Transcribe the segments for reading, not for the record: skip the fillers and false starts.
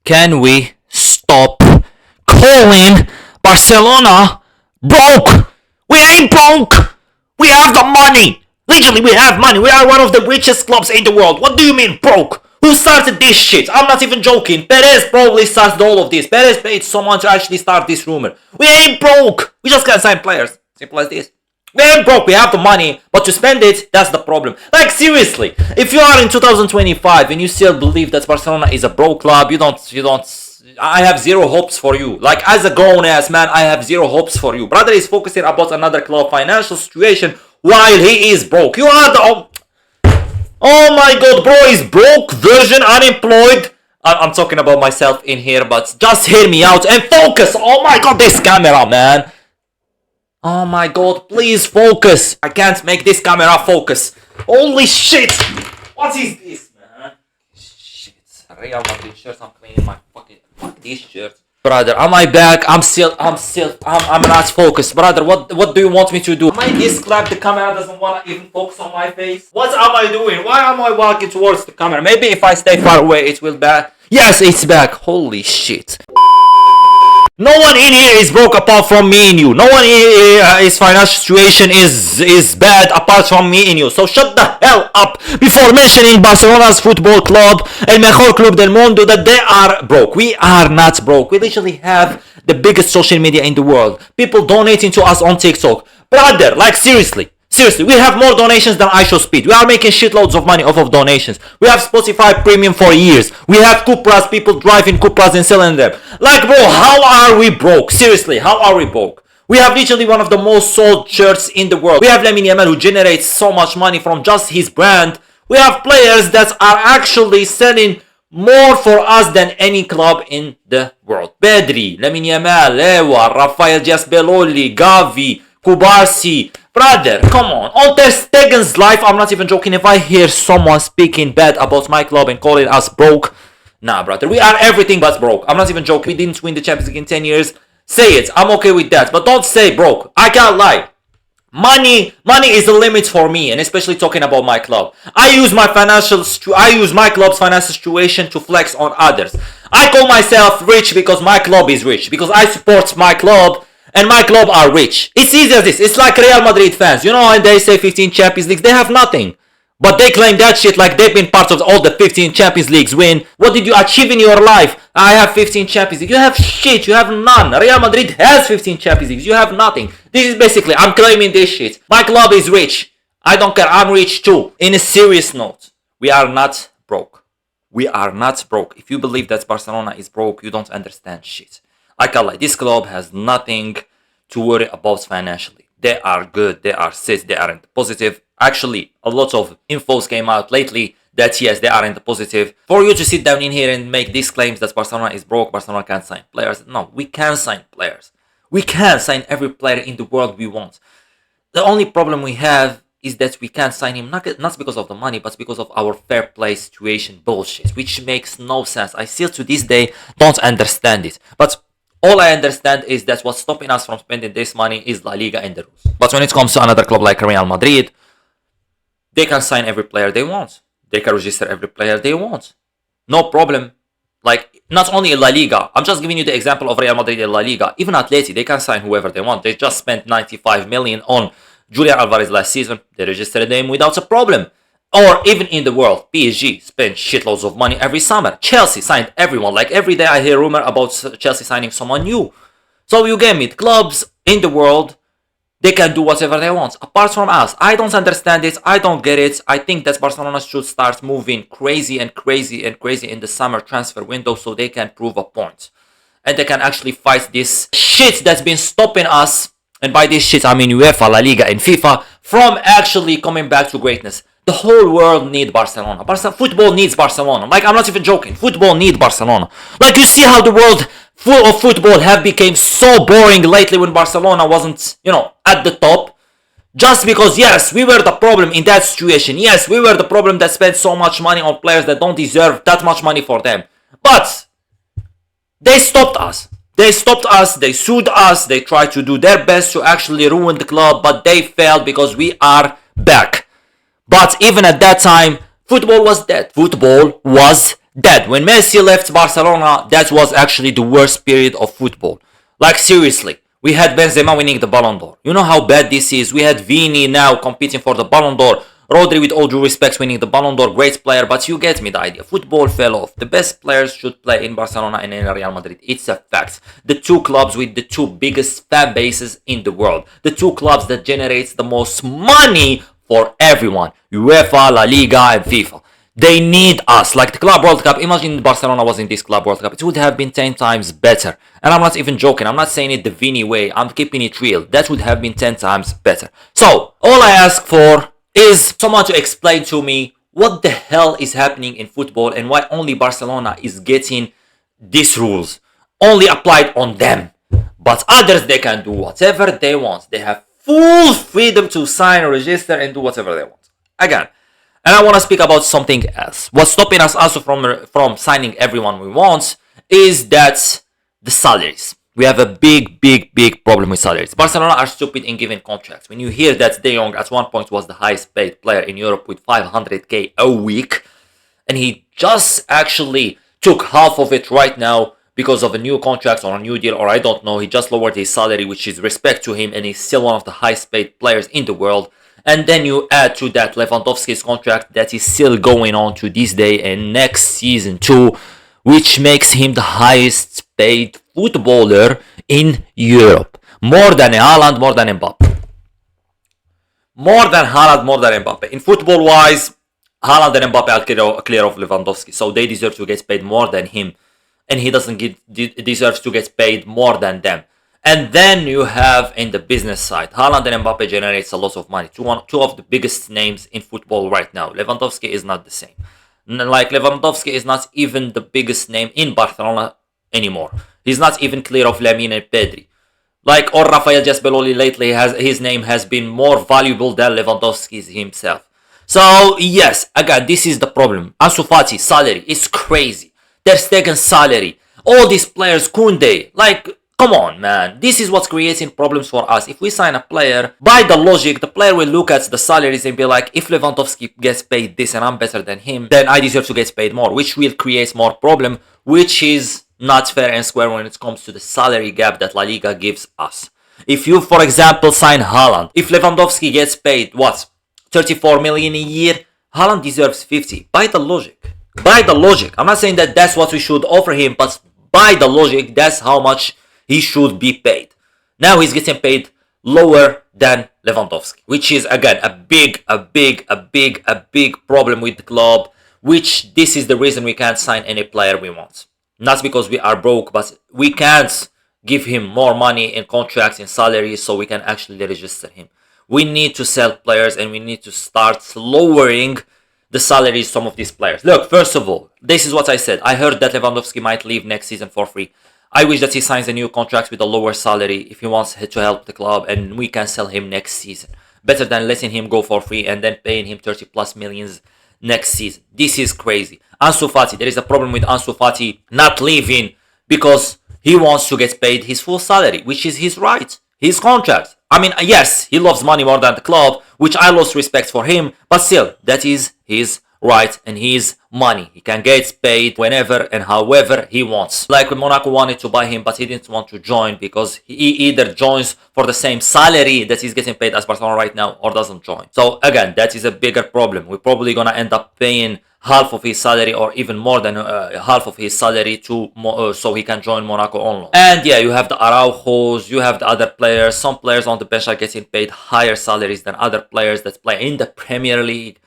Can we stop calling Barcelona broke? We ain't broke. We have the money. Literally, we have money. We are one of the richest clubs in the world. What do you mean broke? Who started this shit? I'm not even joking. Perez probably started all of this. Perez paid someone to actually start this rumor. We ain't broke. We just can't sign players. Simple as this. We ain't broke. We have the money, but to spend it, that's the problem. Like, seriously, if you are in 2025 and you still believe that Barcelona is a broke club, you don't. I have zero hopes for you. Like, as a grown-ass man, I have zero hopes for you. Brother is focusing about another club financial situation while he is broke. You are the... Oh my god, bro is broke, virgin, unemployed. I'm talking about myself in here, but just hear me out and focus. Oh my god, this camera, man. Oh my god, please focus. I can't make this camera focus. Holy shit. What is this, man? Shit. Real Madrid shirts, I'm cleaning my fucking... Fuck these shirts. Brother, am I back? I'm not focused. Brother, what do you want me to do? Am I this clap? The camera doesn't want to even focus on my face? What am I doing? Why am I walking towards the camera? Maybe if I stay far away, it will back. Yes, it's back. Holy shit. No one in here is broke apart from me and you. No one in here, his financial situation is bad apart from me and you. So shut the hell up before mentioning Barcelona's football club, el mejor club del mundo, that they are broke. We are not broke. We literally have the biggest social media in the world. People donating to us on TikTok. Brother, like seriously, we have more donations than iShowSpeed. We are making shitloads of money off of donations. We have Spotify Premium for years. We have Cupras, people driving Cupras and selling them. Like, bro, how are we broke? Seriously, how are we broke? We have literally one of the most sold shirts in the world. We have Lamine Yamal, who generates so much money from just his brand. We have players that are actually selling more for us than any club in the world. Pedri, Lamine Yamal, Lewa, Rafael Diaz-Beloli, Gavi, Kubarsi. Brother, come on Ter Stegen's life, I'm not even joking. If I hear someone speaking bad about my club and calling us broke, nah, brother, we are everything but broke. I'm not even joking. We didn't win the Champions League in 10 years. Say it, I'm okay with that, but don't say broke. I can't lie. Money is the limit for me, and especially talking about my club. I use my club's financial situation to flex on others. I call myself rich because my club is rich, because I support my club. And my club are rich. It's easy as this. It's like Real Madrid fans. You know, when they say 15 Champions Leagues, they have nothing. But they claim that shit like they've been part of all the 15 Champions Leagues win. What did you achieve in your life? I have 15 Champions Leagues. You have shit. You have none. Real Madrid has 15 Champions Leagues. You have nothing. This is basically, I'm claiming this shit. My club is rich. I don't care. I'm rich too. In a serious note, we are not broke. We are not broke. If you believe that Barcelona is broke, you don't understand shit. I can't lie. This club has nothing to worry about financially. They are good. They are set. They are in the positive. Actually, a lot of infos came out lately that yes, they are in the positive. For you to sit down in here and make these claims that Barcelona is broke, Barcelona can't sign players. No, we can sign players. We can sign every player in the world we want. The only problem we have is that we can't sign him, not because of the money, but because of our fair play situation bullshit, which makes no sense. I still to this day don't understand it. But all I understand is that what's stopping us from spending this money is La Liga and the rules. But when it comes to another club like Real Madrid, they can sign every player they want. They can register every player they want. No problem. Like, not only in La Liga. I'm just giving you the example of Real Madrid in La Liga. Even Atleti, they can sign whoever they want. They just spent 95 million on Julian Alvarez last season. They registered him without a problem. Or even in the world, PSG spent shitloads of money every summer. Chelsea signed everyone. Like every day I hear rumor about Chelsea signing someone new. So you get me. Clubs in the world, they can do whatever they want. Apart from us, I don't understand it. I don't get it. I think that Barcelona should start moving crazy in the summer transfer window so they can prove a point. And they can actually fight this shit that's been stopping us. And by this shit, I mean UEFA, La Liga, and FIFA from actually coming back to greatness. The whole world needs Barcelona. Football needs Barcelona. Like, I'm not even joking. Football needs Barcelona. Like, you see how the world full of football have become so boring lately when Barcelona wasn't, at the top. Just because, yes, we were the problem in that situation. Yes, we were the problem that spent so much money on players that don't deserve that much money for them. But they stopped us. They sued us, they tried to do their best to actually ruin the club, but they failed because we are back. But even at that time, football was dead. Football was That when Messi left Barcelona, that was actually the worst period of football. Like seriously, we had Benzema winning the Ballon d'Or. You know how bad this is. We had Vini now competing for the Ballon d'Or. Rodri, with all due respect, winning the Ballon d'Or, great player, but you get me the idea. Football fell off. The best players should play in Barcelona and in Real Madrid. It's a fact. The two clubs with the two biggest fan bases in the world. The two clubs that generates the most money for everyone. UEFA, La Liga, and FIFA. They need us. Like the Club World Cup. Imagine Barcelona was in this Club World Cup. It would have been 10 times better. And I'm not even joking. I'm not saying it the Vini way. I'm keeping it real. That would have been 10 times better. So, all I ask for is someone to explain to me what the hell is happening in football and why only Barcelona is getting these rules only applied on them. But others, they can do whatever they want. They have full freedom to sign, register, and do whatever they want. Again, and I want to speak about something else. What's stopping us also from signing everyone we want is that the salaries. We have a big problem with salaries. Barcelona are stupid in giving contracts. When you hear that De Jong at one point was the highest paid player in Europe with 500k a week, and he just actually took half of it right now because of a new contract or a new deal, or I don't know, he just lowered his salary, which is respect to him, and he's still one of the highest paid players in the world. And then you add to that Lewandowski's contract that is still going on to this day and next season too, which makes him the highest paid footballer in Europe. More than Haaland, more than Mbappe. More than Haaland, more than Mbappe. In football-wise, Haaland and Mbappe are clear of Lewandowski, so they deserve to get paid more than him. And he doesn't deserves to get paid more than them. And then you have in the business side, Haaland and Mbappe generates a lot of money. Two of the biggest names in football right now. Lewandowski is not the same. Like Lewandowski is not even the biggest name in Barcelona anymore. He's not even clear of Lamine and Pedri. Like, or Rafael Jasbeloli lately, his name has been more valuable than Lewandowski's himself. So yes, again, this is the problem. Ansu Fati salary is crazy. Ter Stegen's salary. All these players, Koundé, like, come on, man. This is what's creating problems for us. If we sign a player, by the logic, the player will look at the salaries and be like, if Lewandowski gets paid this and I'm better than him, then I deserve to get paid more, which will create more problem, which is not fair and square when it comes to the salary gap that La Liga gives us. If you, for example, sign Haaland, if Lewandowski gets paid, 34 million a year, Haaland deserves 50. By the logic. By the logic. I'm not saying that that's what we should offer him, but by the logic, that's how much he should be paid. Now he's getting paid lower than Lewandowski, which is again a big problem with the club, which this is the reason we can't sign any player we want. Not because we are broke, but we can't give him more money in contracts and salaries so we can actually register him. We need to sell players and we need to start lowering the salaries of some of these players. Look, first of all, this is what I said. I heard that Lewandowski might leave next season for free. I wish that he signs a new contract with a lower salary if he wants to help the club and we can sell him next season. Better than letting him go for free and then paying him 30 plus millions next season. This is crazy. Ansu Fati, there is a problem with Ansu Fati not leaving because he wants to get paid his full salary, which is his right, his contract. I mean, yes, he loves money more than the club, which I lost respect for him, but still, that is his right and his money. He can get paid whenever and however he wants. Like when Monaco wanted to buy him, but he didn't want to join because he either joins for the same salary that he's getting paid as Barcelona right now or doesn't join. So again, that is a bigger problem. We're probably gonna end up paying half of his salary or even more than half of his salary to so he can join Monaco on loan. And yeah, you have the Araujos, you have the other players. Some players on the bench are getting paid higher salaries than other players that play in the Premier League.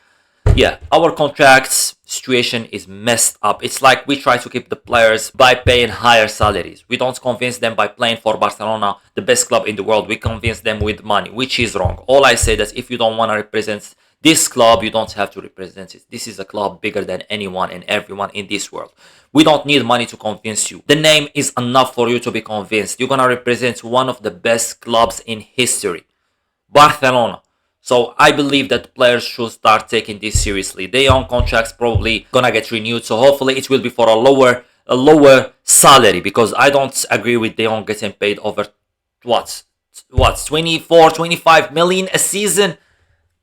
Yeah, our contracts situation is messed up. It's like we try to keep the players by paying higher salaries. We don't convince them by playing for Barcelona, the best club in the world. We convince them with money, which is wrong. All I say that if you don't want to represent this club, you don't have to represent it. This is a club bigger than anyone and everyone in this world. We don't need money to convince you. The name is enough for you to be convinced. You're gonna represent one of the best clubs in history, Barcelona. So I believe that players should start taking this seriously. Their own contracts probably gonna get renewed. So hopefully it will be for a lower salary, because I don't agree with De Jong getting paid over 24, 25 million a season.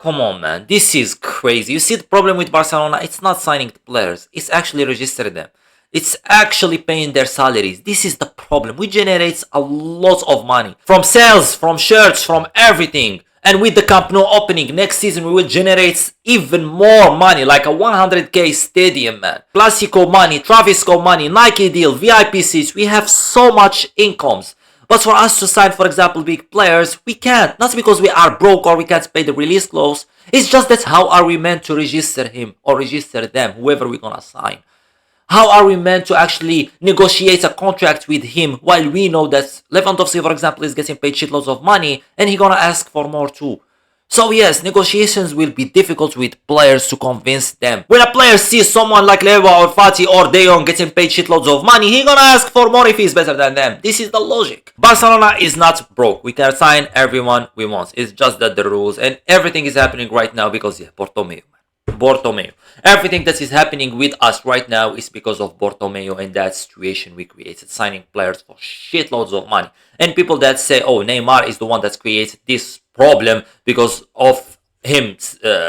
Come on, man. This is crazy. You see the problem with Barcelona? It's not signing the players. It's actually registering them. It's actually paying their salaries. This is the problem. We generate a lot of money. From sales, from shirts, from everything. And with the Camp Nou opening next season, we will generate even more money. Like a 100k stadium, man. Classico money, Travisco money, Nike deal, VIP seats. We have so much incomes. But for us to sign, for example, big players, we can't. Not because we are broke or we can't pay the release clause. It's just that how are we meant to register him or register them, whoever we're gonna sign? How are we meant to actually negotiate a contract with him while we know that Lewandowski, for example, is getting paid shitloads of money and he's gonna ask for more too? So yes, negotiations will be difficult with players to convince them. When a player sees someone like Lewa or Fati or De Jong getting paid shitloads of money, he gonna ask for more if he's better than them. This is the logic. Barcelona is not broke. We can sign everyone we want. It's just that the rules and everything is happening right now because Bartomeu. Everything that is happening with us right now is because of Bartomeu and that situation we created, signing players for shitloads of money. And people that say, oh, Neymar is the one that created this problem because of him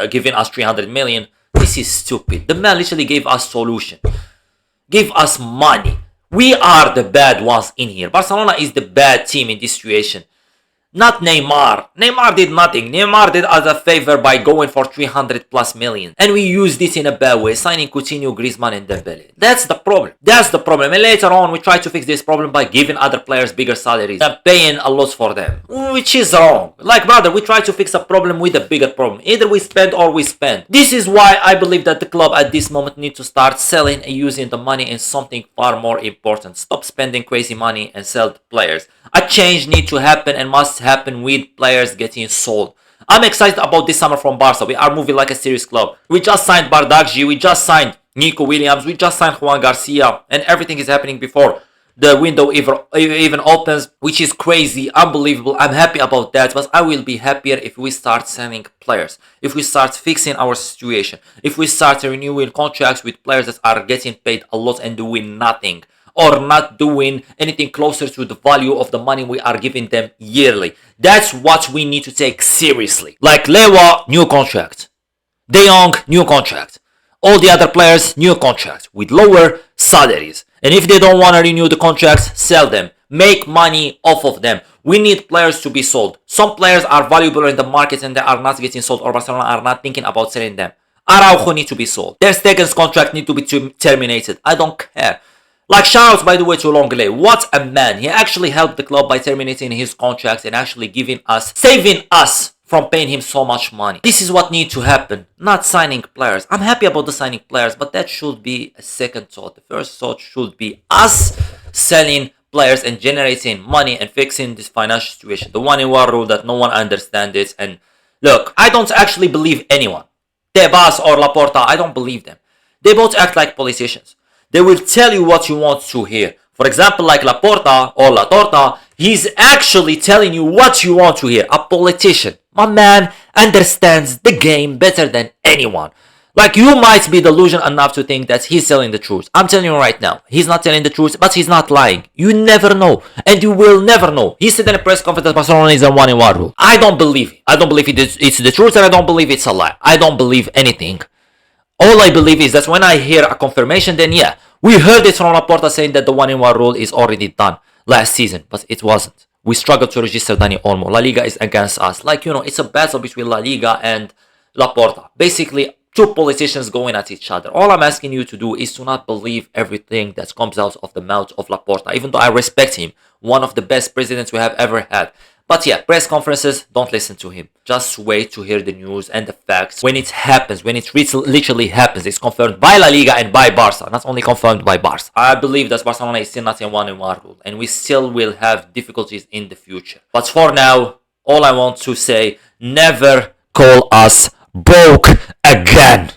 giving us 300 million. This is stupid. The man literally gave us solution. Gave us money. We are the bad ones in here. Barcelona is the bad team in this situation. Not Neymar. Neymar did nothing. Neymar did us a favor by going for 300 plus million. And we used this in a bad way, signing Coutinho, Griezmann and Dembele. That's the problem. That's the problem. And later on, we try to fix this problem by giving other players bigger salaries and paying a lot for them. Which is wrong. Like, brother, we try to fix a problem with a bigger problem. Either we spend or we spend. This is why I believe that the club at this moment needs to start selling and using the money in something far more important. Stop spending crazy money and sell the players. A change needs to happen and must happen with players getting sold. I'm excited about this summer from Barca. We are moving like a serious club. We just signed Bardakji, we just signed Nico Williams, we just signed Juan Garcia, and everything is happening before the window even opens, which is crazy, unbelievable. I'm happy about that, but I will be happier if we start selling players, if we start fixing our situation, if we start renewing contracts with players that are getting paid a lot and doing nothing, or not doing anything closer to the value of the money we are giving them yearly. That's what we need to take seriously. Like Lewa, new contract. De Jong, new contract. All the other players, new contracts with lower salaries. And if they don't want to renew the contracts, sell them. Make money off of them. We need players to be sold. Some players are valuable in the market and they are not getting sold, or Barcelona are not thinking about selling them. Araujo need to be sold. Ter Stegen's contract need to be terminated. I don't care. Like, shoutouts by the way to Longley. What a man. He actually helped the club by terminating his contracts and actually saving us from paying him so much money. This is what needs to happen. Not signing players. I'm happy about the signing players, but that should be a second thought. The first thought should be us selling players and generating money and fixing this financial situation. The one in one rule that no one understands it. And look, I don't actually believe anyone. Tebas or Laporta, I don't believe them. They both act like politicians. They will tell you what you want to hear. For example, like Laporta or La Torta, he's actually telling you what you want to hear. A politician. My man understands the game better than anyone. Like, you might be delusional enough to think that he's telling the truth. I'm telling you right now, he's not telling the truth, but he's not lying. You never know, and you will never know. He said in a press conference that Barcelona is a one in one rule. I don't believe it. I don't believe it's the truth, and I don't believe it's a lie. I don't believe anything. All I believe is that when I hear a confirmation, then yeah, we heard it from Laporta saying that the one in one rule is already done last season, but it wasn't. We struggled to register Dani Olmo. La Liga is against us. Like, it's a battle between La Liga and Laporta. Basically, two politicians going at each other. All I'm asking you to do is to not believe everything that comes out of the mouth of Laporta, even though I respect him, one of the best presidents we have ever had. But yeah, press conferences, don't listen to him. Just wait to hear the news and the facts when it happens, when it literally happens. It's confirmed by La Liga and by Barca, not only confirmed by Barca. I believe that Barcelona is still not in one rule, and we still will have difficulties in the future. But for now, all I want to say, never call us broke again.